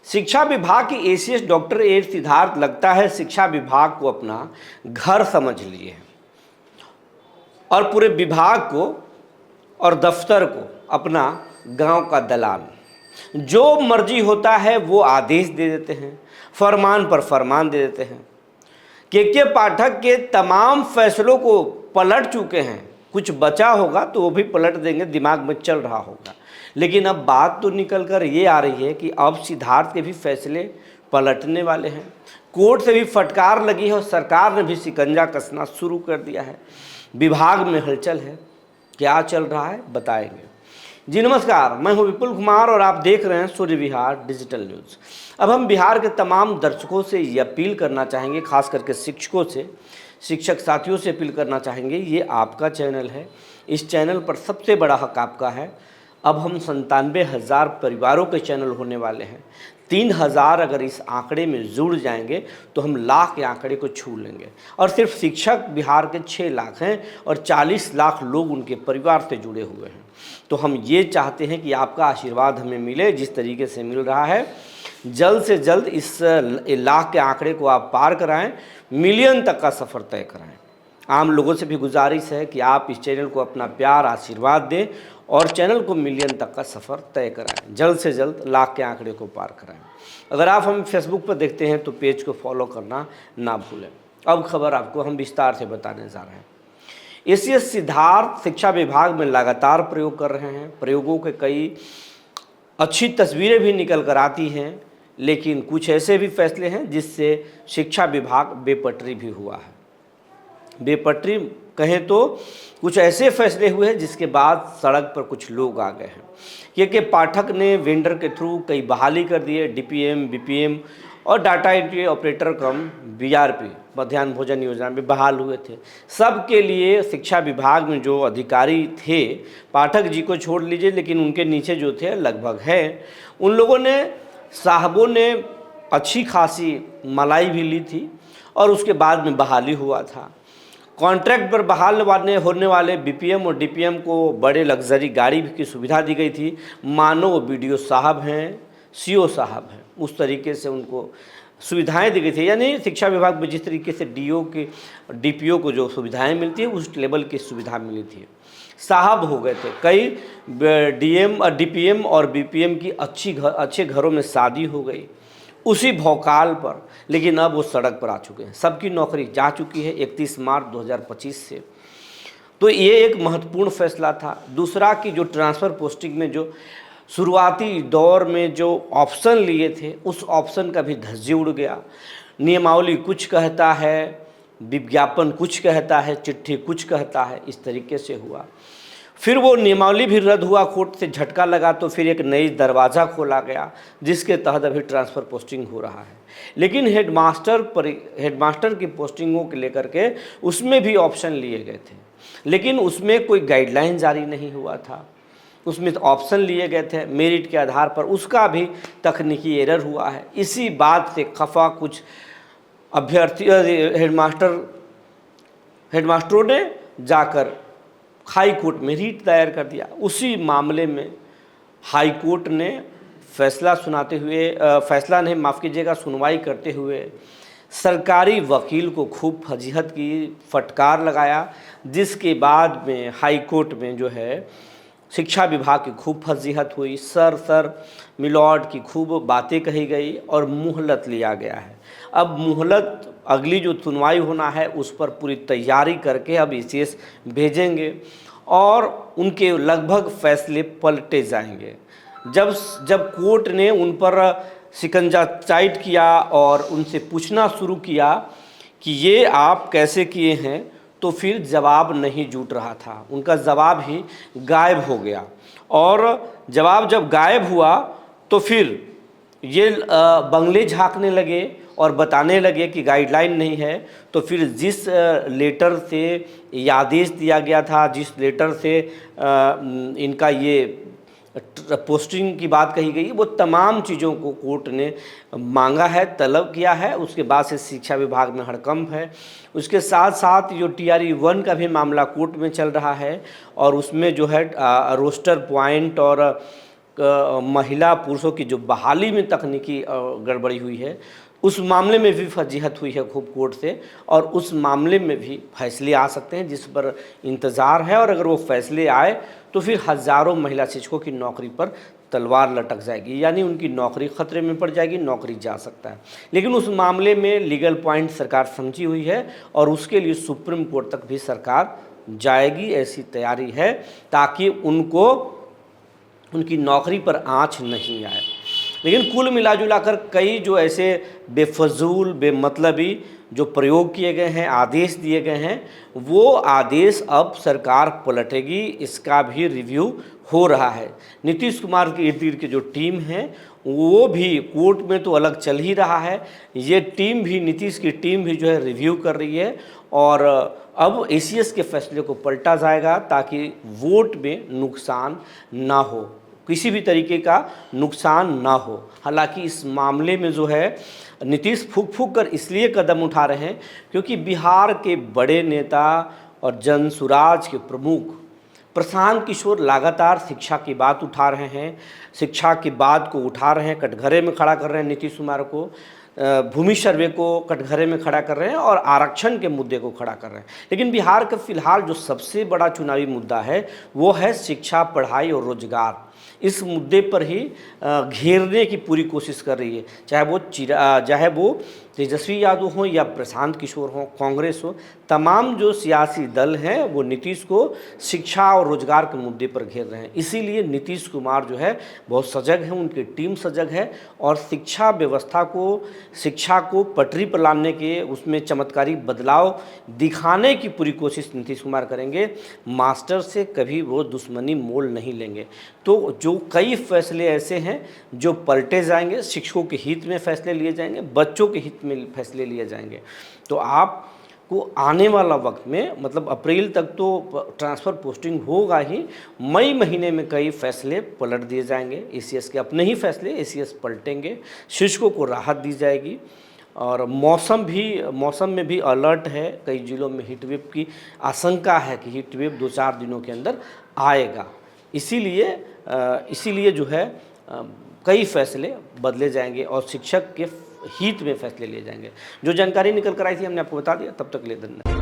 शिक्षा विभाग की एसीएस डॉक्टर ए सिद्धार्थ लगता है शिक्षा विभाग को अपना घर समझ लिए हैं और पूरे विभाग को और दफ्तर को अपना गांव का दलाल। जो मर्जी होता है वो आदेश दे देते हैं, फरमान पर फरमान दे देते हैं। के पाठक के तमाम फैसलों को पलट चुके हैं, कुछ बचा होगा तो वो भी पलट देंगे, दिमाग में चल रहा होगा। लेकिन अब बात तो निकल कर ये आ रही है कि अब सिद्धार्थ के भी फैसले पलटने वाले हैं। कोर्ट से भी फटकार लगी है और सरकार ने भी शिकंजा कसना शुरू कर दिया है। विभाग में हलचल है, क्या चल रहा है बताएंगे। जी नमस्कार, मैं हूं विपुल कुमार और आप देख रहे हैं सूर्य विहार डिजिटल न्यूज़। अब हम बिहार के तमाम दर्शकों से ये अपील करना चाहेंगे, खास करके शिक्षकों से, शिक्षक साथियों से अपील करना चाहेंगे, ये आपका चैनल है, इस चैनल पर सबसे बड़ा हक आपका है। अब हम 97,000 परिवारों के चैनल होने वाले हैं। 3,000 अगर इस आंकड़े में जुड़ जाएंगे तो हम लाख के आंकड़े को छू लेंगे। और सिर्फ शिक्षक बिहार के 6 लाख हैं और 40 लाख लोग उनके परिवार से जुड़े हुए हैं। तो हम ये चाहते हैं कि आपका आशीर्वाद हमें मिले, जिस तरीके से मिल रहा है। जल्द से जल्द इस लाख के आंकड़े को आप पार कराएं, मिलियन तक का सफ़र तय कराएं। आम लोगों से भी गुजारिश है कि आप इस चैनल को अपना प्यार आशीर्वाद दें और चैनल को मिलियन तक का सफ़र तय कराएं। जल्द से जल्द लाख के आंकड़े को पार कराएं। अगर आप हम फेसबुक पर देखते हैं तो पेज को फॉलो करना ना भूलें। अब खबर आपको हम विस्तार से बताने जा रहे हैं। एसीएस सिद्धार्थ शिक्षा विभाग में लगातार प्रयोग कर रहे हैं। प्रयोगों के कई अच्छी तस्वीरें भी निकल कर आती हैं, लेकिन कुछ ऐसे भी फैसले हैं जिससे शिक्षा विभाग बेपटरी भी हुआ है। बेपटरी कहें तो कुछ ऐसे फैसले हुए हैं जिसके बाद सड़क पर कुछ लोग आ गए हैं। के पाठक ने वेंडर के थ्रू कई बहाली कर दिए। डीपीएम, बीपीएम और डाटा एंट्री ऑपरेटर कम बीआरपी मध्याह्न भोजन योजना में बहाल हुए थे। सबके लिए शिक्षा विभाग में जो अधिकारी थे, पाठक जी को छोड़ लीजिए, लेकिन उनके नीचे जो थे लगभग है, उन लोगों ने, साहबों ने अच्छी खासी मलाई भी ली थी और उसके बाद में बहाली हुआ था। कॉन्ट्रैक्ट पर बहाल होने वाले बीपीएम और डीपीएम को बड़े लग्जरी गाड़ी की सुविधा दी गई थी, मानो वो बीडीओ साहब हैं, सीओ साहब हैं, उस तरीके से उनको सुविधाएं दी गई थी। यानी शिक्षा विभाग में जिस तरीके से डीपीओ को जो सुविधाएं मिलती है उस लेवल की सुविधा मिली थी। साहब हो गए थे। कई डीपीएम और बीपीएम की अच्छे घरों में शादी हो गई उसी भौकाल पर, लेकिन अब वो सड़क पर आ चुके हैं। सबकी नौकरी जा चुकी है 31 मार्च 2025 से। तो ये एक महत्वपूर्ण फैसला था। दूसरा कि जो ट्रांसफ़र पोस्टिंग में जो शुरुआती दौर में जो ऑप्शन लिए थे, उस ऑप्शन का भी धज्जी उड़ गया। नियमावली कुछ कहता है, विज्ञापन कुछ कहता है, चिट्ठी कुछ कहता है, इस तरीके से हुआ। फिर वो नियमावली भी रद्द हुआ, कोर्ट से झटका लगा, तो फिर एक नई दरवाज़ा खोला गया जिसके तहत अभी ट्रांसफ़र पोस्टिंग हो रहा है। लेकिन हेडमास्टर की पोस्टिंगों के लेकर के उसमें भी ऑप्शन लिए गए थे, लेकिन उसमें कोई गाइडलाइन जारी नहीं हुआ था। उसमें ऑप्शन लिए गए थे मेरिट के आधार पर, उसका भी तकनीकी एरर हुआ है। इसी बात से खफा कुछ अभ्यर्थी हेडमास्टरों ने जाकर हाई कोर्ट में रीट दायर कर दिया। उसी मामले में हाई कोर्ट ने सुनवाई करते हुए सरकारी वकील को खूब फजीहत की, फटकार लगाया, जिसके बाद में हाई कोर्ट में जो है शिक्षा विभाग की खूब फजीहत हुई। सर मिलॉर्ड की खूब बातें कही गई और मुहलत लिया गया है। अब मुहलत, अगली जो सुनवाई होना है उस पर पूरी तैयारी करके अब एसीएस भेजेंगे और उनके लगभग फैसले पलटे जाएंगे। जब कोर्ट ने उन पर शिकंजा टाइट किया और उनसे पूछना शुरू किया कि ये आप कैसे किए हैं, तो फिर जवाब नहीं जुट रहा था। उनका जवाब ही गायब हो गया और जवाब जब गायब हुआ तो फिर ये बंगले झांकने लगे और बताने लगे कि गाइडलाइन नहीं है। तो फिर जिस लेटर से ये आदेश दिया गया था, जिस लेटर से इनका ये पोस्टिंग की बात कही गई, वो तमाम चीज़ों को कोर्ट ने मांगा है, तलब किया है। उसके बाद से शिक्षा विभाग में हड़कंप है। उसके साथ साथ जो TRE 1 का भी मामला कोर्ट में चल रहा है और उसमें जो है रोस्टर पॉइंट और महिला पुरुषों की जो बहाली में तकनीकी गड़बड़ी हुई है, उस मामले में भी फजीहत हुई है खूब कोर्ट से, और उस मामले में भी फैसले आ सकते हैं जिस पर इंतज़ार है। और अगर वो फैसले आए तो फिर हज़ारों महिला शिक्षकों की नौकरी पर तलवार लटक जाएगी, यानी उनकी नौकरी खतरे में पड़ जाएगी, नौकरी जा सकता है। लेकिन उस मामले में लीगल पॉइंट सरकार समझी हुई है और उसके लिए सुप्रीम कोर्ट तक भी सरकार जाएगी, ऐसी तैयारी है, ताकि उनको उनकी नौकरी पर आँच नहीं आए। लेकिन कुल मिला कर कई जो ऐसे बेफजूल बेमतलबी जो प्रयोग किए गए हैं, आदेश दिए गए हैं, वो आदेश अब सरकार पलटेगी, इसका भी रिव्यू हो रहा है। नीतीश कुमार के इर्द गिर्द की जो टीम है वो भी कोर्ट में तो अलग चल ही रहा है, ये टीम भी, नीतीश की टीम भी जो है रिव्यू कर रही है, और अब एसीएस के फैसले को पलटा जाएगा ताकि वोट में नुकसान ना हो, किसी भी तरीके का नुकसान ना हो। हालांकि इस मामले में जो है नीतीश फूंक फूंक कर इसलिए कदम उठा रहे हैं क्योंकि बिहार के बड़े नेता और जनसुराज के प्रमुख प्रशांत किशोर लगातार शिक्षा की बात उठा रहे हैं, शिक्षा की बात को उठा रहे हैं, कटघरे में खड़ा कर रहे हैं नीतीश कुमार को, भूमि सर्वे को कटघरे में खड़ा कर रहे हैं और आरक्षण के मुद्दे को खड़ा कर रहे हैं। लेकिन बिहार का फिलहाल जो सबसे बड़ा चुनावी मुद्दा है वो है शिक्षा, पढ़ाई और रोजगार। इस मुद्दे पर ही घेरने की पूरी कोशिश कर रही है, चाहे वो तेजस्वी यादव हों या प्रशांत किशोर हों, कांग्रेस हो, तमाम जो सियासी दल हैं वो नीतीश को शिक्षा और रोजगार के मुद्दे पर घेर रहे हैं। इसीलिए नीतीश कुमार जो है बहुत सजग है, उनकी टीम सजग है, और शिक्षा व्यवस्था को, शिक्षा को पटरी पर लाने के, उसमें चमत्कारी बदलाव दिखाने की पूरी कोशिश नीतीश कुमार करेंगे। मास्टर से कभी वो दुश्मनी मोल नहीं लेंगे। तो जो कई फैसले ऐसे हैं जो पलटे जाएंगे, शिक्षकों के हित में फैसले लिए जाएंगे, बच्चों के हित में फैसले लिए जाएंगे। तो आपको आने वाला वक्त में, मतलब अप्रैल तक तो ट्रांसफ़र पोस्टिंग होगा ही, मई महीने में कई फैसले पलट दिए जाएंगे। एसीएस के अपने ही फैसले एसीएस पलटेंगे, शिक्षकों को राहत दी जाएगी। और मौसम में भी अलर्ट है, कई जिलों में हीट वेव की आशंका है कि हीट वेव 2-4 दिनों के अंदर आएगा। इसीलिए जो है कई फैसले बदले जाएंगे और शिक्षक के हित में फैसले लिए जाएंगे। जो जानकारी निकल कर आई थी हमने आपको बता दिया। तब तक के लिए धन्यवाद।